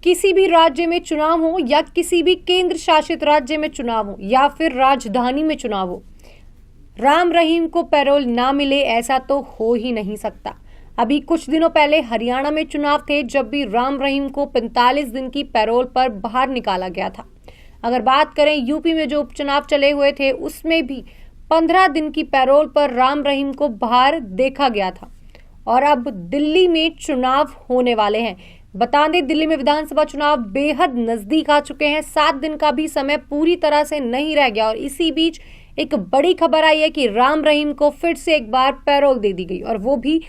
किसी भी राज्य में चुनाव हो या किसी भी केंद्र शासित राज्य में चुनाव हो या फिर राजधानी में चुनाव हो, राम रहीम को पैरोल ना मिले ऐसा तो हो ही नहीं सकता। अभी कुछ दिनों पहले हरियाणा में चुनाव थे जब भी राम रहीम को 45 दिन की पैरोल पर बाहर निकाला गया था। अगर बात करें यूपी में जो उपचुनाव चले हुए थे उसमें भी 15 दिन की पैरोल पर राम रहीम को बाहर देखा गया था। और अब दिल्ली में चुनाव होने वाले हैं। बता दें, दिल्ली में विधानसभा चुनाव बेहद नजदीक आ चुके हैं। 7 दिन का भी समय पूरी तरह से नहीं रह गया और इसी बीच एक बड़ी खबर आई है कि राम रहीम को फिर से एक बार पैरोल दे दी गई और वो भी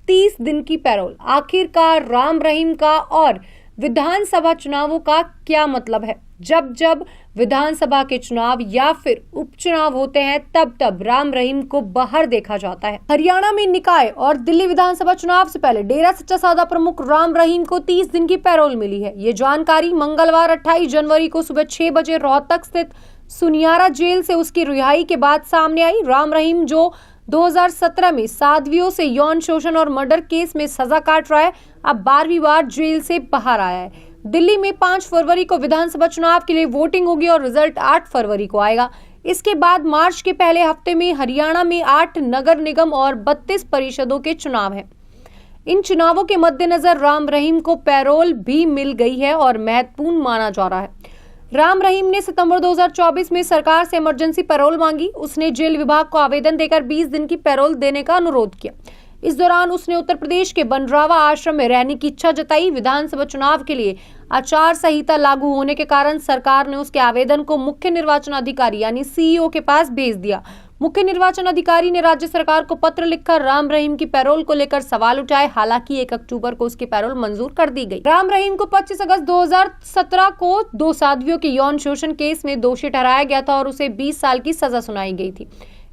30 दिन की पैरोल। आखिरकार राम रहीम का और विधानसभा चुनावों का क्या मतलब है? जब जब विधानसभा के चुनाव या फिर उपचुनाव होते हैं तब तब राम रहीम को बाहर देखा जाता है। हरियाणा में निकाय और दिल्ली विधानसभा चुनाव से पहले डेरा सच्चा सौदा प्रमुख राम रहीम को 30 दिन की पैरोल मिली है। ये जानकारी मंगलवार 28 जनवरी को सुबह 6 बजे रोहतक स्थित सुनियारा जेल से उसकी रिहाई के बाद सामने आई। राम रहीम जो 2017 में साध्वियों से यौन शोषण और मर्डर केस में सजा काट रहा है, अब 12वीं बार जेल से बाहर आया है। दिल्ली में 5 फरवरी को विधानसभा चुनाव के लिए वोटिंग होगी और रिजल्ट 8 फरवरी को आएगा। इसके बाद मार्च के पहले हफ्ते में हरियाणा में 8 नगर निगम और 32 परिषदों के चुनाव हैं। इन चुनावों के मद्देनजर राम रहीम को पैरोल भी मिल गई है और महत्वपूर्ण माना जा रहा है। राम रहीम ने सितंबर 2024 में सरकार से इमरजेंसी पैरोल मांगी। उसने जेल विभाग को आवेदन देकर 20 दिन की पैरोल देने का अनुरोध किया। इस दौरान उसने उत्तर प्रदेश के बनरावा आश्रम में रहने की इच्छा जताई। विधानसभा चुनाव के लिए आचार संहिता लागू होने के कारण सरकार ने उसके आवेदन को मुख्य निर्वाचन अधिकारी यानी सीईओ के पास भेज दिया। मुख्य निर्वाचन अधिकारी ने राज्य सरकार को पत्र लिखकर राम रहीम की पैरोल को लेकर सवाल उठाए। हालांकि 1 अक्टूबर को उसकी पैरोल मंजूर कर दी गई। राम रहीम को 25 अगस्त 2017 को 2 साध्वियों के यौन शोषण केस में दोषी ठहराया गया था और उसे 20 साल की सजा सुनाई गई थी।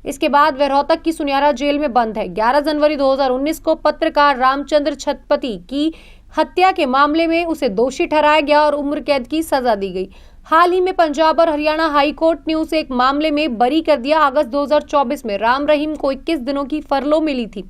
इसके बाद वह रोहतक की सुनियारा जेल में बंद है। 11 जनवरी 2019 को पत्रकार रामचंद्र छत्रपति की हत्या के मामले में उसे दोषी ठहराया गया और उम्र कैद की सजा दी गई। हाल ही में पंजाब और हरियाणा हाई कोर्ट ने उसे एक मामले में बरी कर दिया। अगस्त 2024 में राम रहीम को 21 दिनों की फरलो मिली थी।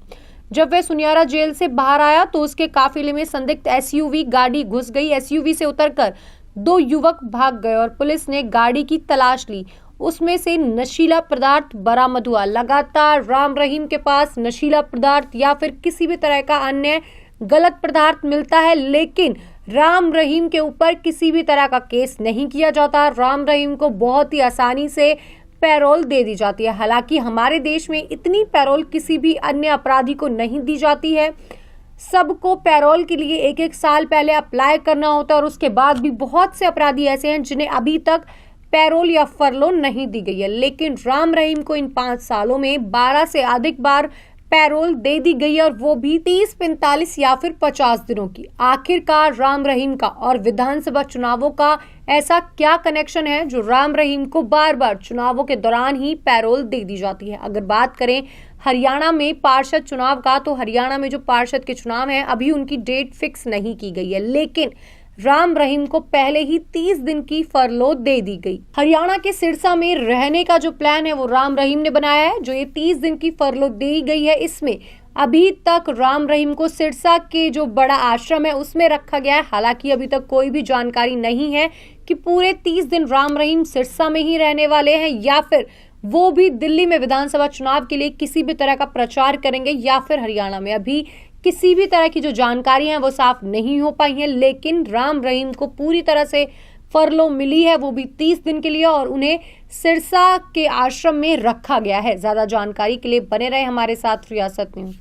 जब वह सुनियारा जेल से बाहर आया तो उसके काफिले में संदिग्ध एसयूवी गाड़ी घुस गई। एसयूवी से उतरकर 2 युवक भाग गए और पुलिस ने गाड़ी की तलाश ली। उसमें से नशीला पदार्थ बरामद हुआ। लगातार राम रहीम के पास नशीला पदार्थ या फिर किसी भी तरह का अन्य गलत पदार्थ मिलता है, लेकिन राम रहीम के ऊपर किसी भी तरह का केस नहीं किया जाता। राम रहीम को बहुत ही आसानी से पैरोल दे दी जाती है। हालांकि हमारे देश में इतनी पैरोल किसी भी अन्य अपराधी को नहीं दी जाती है। सबको पैरोल के लिए 1-1 साल पहले अप्लाई करना होता है और उसके बाद भी बहुत से अपराधी ऐसे हैं जिन्हें अभी तक पैरोल या फरलो नहीं दी गई है। लेकिन राम रहीम को इन 5 सालों में 12 से अधिक बार पैरोल दे दी गई है और वो भी 30, 45 या फिर 50 दिनों की। आखिरकार राम रहीम का और विधानसभा चुनावों का ऐसा क्या कनेक्शन है जो राम रहीम को बार बार चुनावों के दौरान ही पैरोल दे दी जाती है? अगर बात करें हरियाणा में पार्षद चुनाव का, तो हरियाणा में जो पार्षद के चुनाव हैं अभी उनकी डेट फिक्स नहीं की गई है, लेकिन राम रहीम को पहले ही 30 दिन की फरलो दे दी गई। हरियाणा के सिरसा में रहने का जो प्लान है वो राम रहीम ने बनाया है। जो ये 30 दिन की फरलो दी गई है, इसमें अभी तक राम रहीम को सिरसा के जो बड़ा आश्रम है उसमें रखा गया है। हालांकि अभी तक कोई भी जानकारी नहीं है कि पूरे 30 दिन राम रहीम सिरसा में ही रहने वाले हैं या फिर वो भी दिल्ली में विधानसभा चुनाव के लिए किसी भी तरह का प्रचार करेंगे या फिर हरियाणा में। अभी किसी भी तरह की जो जानकारी है वो साफ नहीं हो पाई है, लेकिन राम रहीम को पूरी तरह से फरलो मिली है, वो भी 30 दिन के लिए, और उन्हें सिरसा के आश्रम में रखा गया है। ज्यादा जानकारी के लिए बने रहे हमारे साथ रियासत न्यूज।